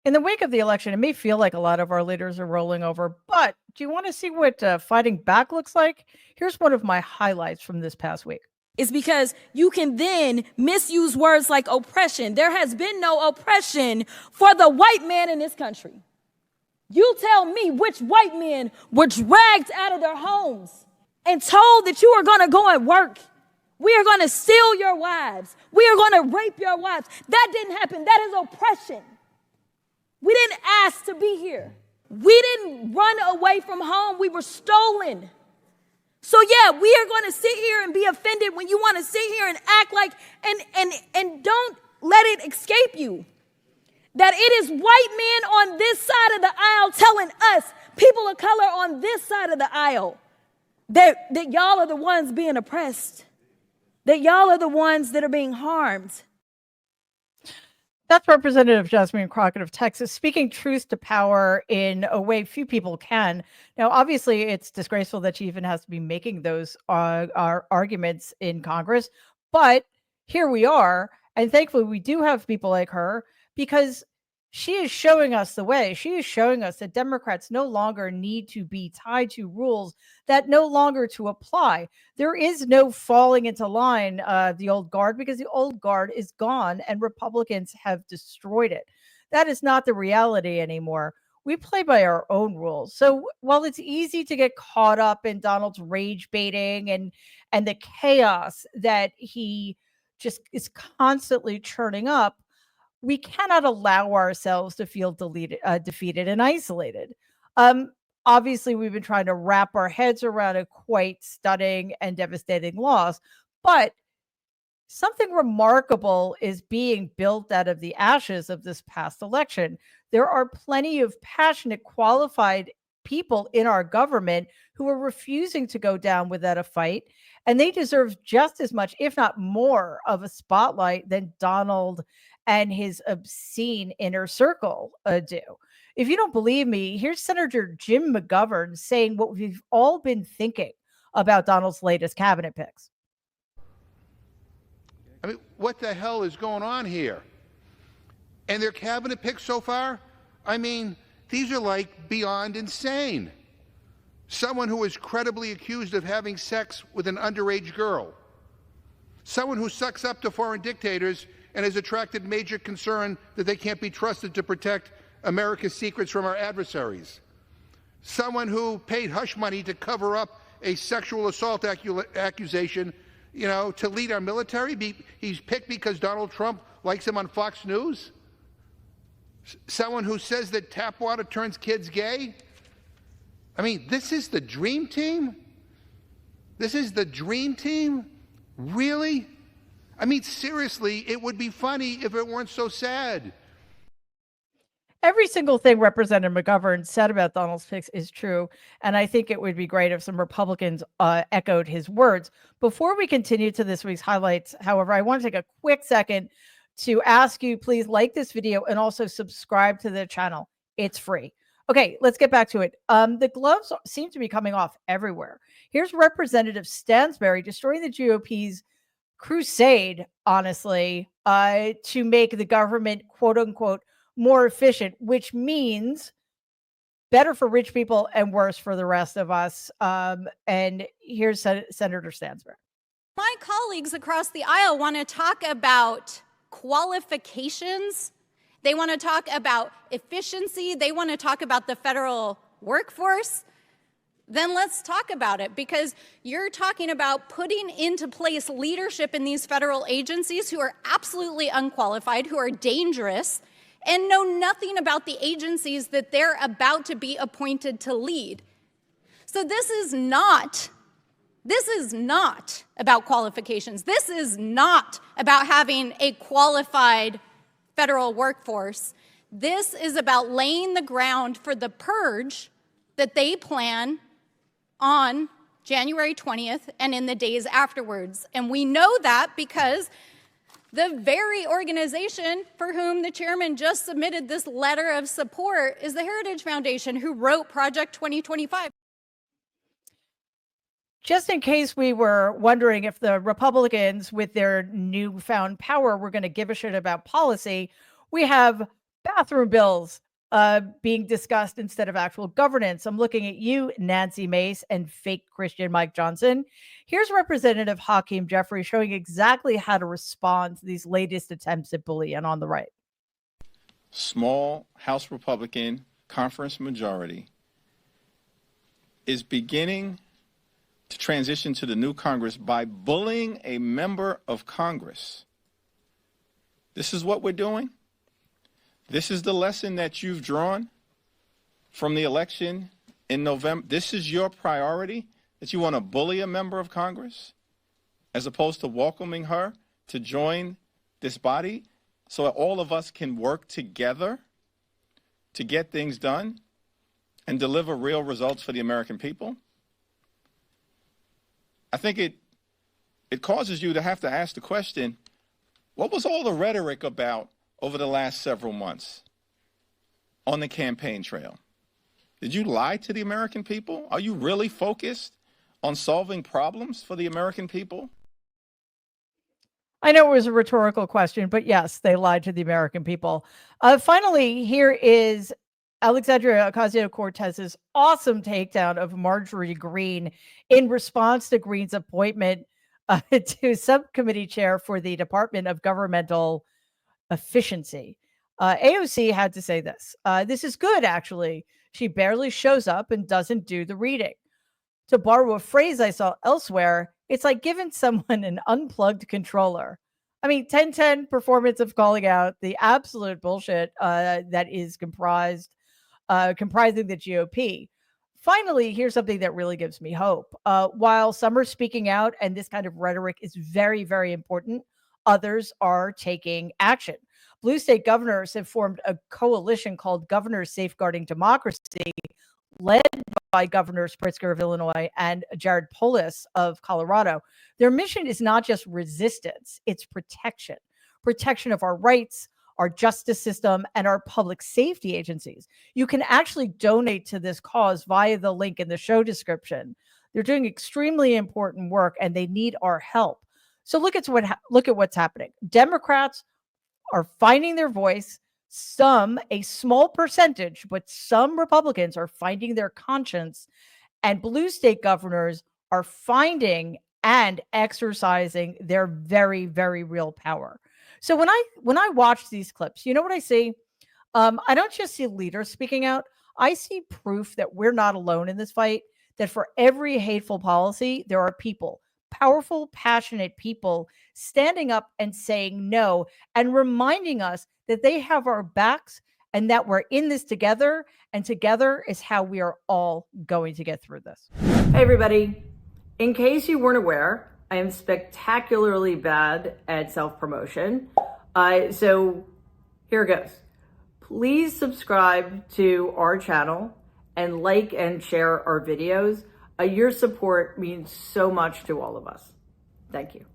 In the wake of the election, it may feel like a lot of our leaders are rolling over, but do you want to see what fighting back looks like? Here's one of my highlights from this past week. Is because you can then misuse words like oppression. There has been no oppression for the white man in this country. You tell me which white men were dragged out of their homes and told that you are going to go and work. We are going to steal your wives. We are going to rape your wives. That didn't happen. That is oppression. We didn't ask to be here. We didn't run away from home. We were stolen. So yeah, we are going to sit here and be offended when you want to sit here and act like, and don't let it escape you that it is white men on this side of the aisle telling us, people of color on this side of the aisle, that y'all are the ones being oppressed, that y'all are the ones that are being harmed. That's Representative Jasmine Crockett of Texas speaking truth to power in a way few people can. Now, obviously, it's disgraceful that she even has to be making those arguments in Congress, but here we are. And thankfully, we do have people like her because she is showing us the way. She is showing us that Democrats no longer need to be tied to rules that no longer to apply. There is no falling into line, the old guard, because the old guard is gone and Republicans have destroyed it. That is not the reality anymore. We play by our own rules. So while it's easy to get caught up in Donald's rage baiting and the chaos that he just is constantly churning up, we cannot allow ourselves to feel defeated and isolated. Obviously, we've been trying to wrap our heads around a quite stunning and devastating loss, but something remarkable is being built out of the ashes of this past election. There are plenty of passionate, qualified people in our government who are refusing to go down without a fight, and they deserve just as much, if not more, of a spotlight than Donald and his obscene inner circle do. If you don't believe me, here's Senator Jim McGovern saying what we've all been thinking about Donald's latest cabinet picks. I mean, what the hell is going on here? And their cabinet picks so far? I mean, these are like beyond insane. Someone who is credibly accused of having sex with an underage girl. Someone who sucks up to foreign dictators and has attracted major concern that they can't be trusted to protect America's secrets from our adversaries. Someone who paid hush money to cover up a sexual assault accusation, to lead our military. He's picked because Donald Trump likes him on Fox News. Someone who says that tap water turns kids gay. I mean, this is the dream team? This is the dream team? Really? I mean, seriously, it would be funny if it weren't so sad. Every single thing Representative McGovern said about Donald's picks is true, and I think it would be great if some Republicans echoed his words. Before we continue to this week's highlights, however, I want to take a quick second to ask you, please like this video and also subscribe to the channel. It's free. Okay, let's get back to it. The gloves seem to be coming off everywhere. Here's Representative Stansbury destroying the GOP's crusade, honestly, to make the government, quote unquote, more efficient, which means better for rich people and worse for the rest of us. And here's Senator Stansbury. My colleagues across the aisle want to talk about qualifications. They want to talk about efficiency. They want to talk about the federal workforce. Then let's talk about it, because you're talking about putting into place leadership in these federal agencies who are absolutely unqualified, who are dangerous, and know nothing about the agencies that they're about to be appointed to lead. So this is not about qualifications. This is not about having a qualified federal workforce. This is about laying the ground for the purge that they plan on January 20th and in the days afterwards. And we know that because the very organization for whom the chairman just submitted this letter of support is the Heritage Foundation, who wrote Project 2025. Just in case we were wondering if the Republicans with their newfound power were going to give a shit about policy, we have bathroom bills being discussed instead of actual governance. I'm looking at you, Nancy Mace, and fake Christian Mike Johnson. Here's Representative Hakeem Jeffries showing exactly how to respond to these latest attempts at bullying on the right. Small House Republican conference majority is beginning to transition to the new Congress by bullying a member of Congress. This is what we're doing. This is the lesson that you've drawn from the election in November. This is your priority, that you want to bully a member of Congress as opposed to welcoming her to join this body so that all of us can work together to get things done and deliver real results for the American people. I think it causes you to have to ask the question, what was all the rhetoric about over the last several months on the campaign trail? Did you lie to the American people? Are you really focused on solving problems for the American people? I know it was a rhetorical question, but yes, they lied to the American people. Finally, here is Alexandria Ocasio-Cortez's awesome takedown of Marjorie Greene in response to Greene's appointment to subcommittee chair for the Department of Governmental Efficiency. AOC had to say this. This is good, actually. She barely shows up and doesn't do the reading. To borrow a phrase I saw elsewhere, it's like giving someone an unplugged controller. I mean, 10-10 performance of calling out the absolute bullshit that is comprising the GOP. Finally, here's something that really gives me hope. While some are speaking out and this kind of rhetoric is very, very important, others are taking action. Blue state governors have formed a coalition called Governors Safeguarding Democracy, led by Governors Pritzker of Illinois and Jared Polis of Colorado. Their mission is not just resistance, it's protection. Protection of our rights, our justice system, and our public safety agencies. You can actually donate to this cause via the link in the show description. They're doing extremely important work and they need our help. So look at what's happening. Democrats are finding their voice. A small percentage, but some Republicans are finding their conscience, and blue state governors are finding and exercising their very, very real power. So when I watch these clips, you know what I see? I don't just see leaders speaking out. I see proof that we're not alone in this fight, that for every hateful policy, there are people, powerful, passionate people standing up and saying no and reminding us that they have our backs and that we're in this together, and together is how we are all going to get through this. Hey, everybody. In case you weren't aware, I am spectacularly bad at self-promotion. So here it goes. Please subscribe to our channel and like and share our videos. Your support means so much to all of us. Thank you.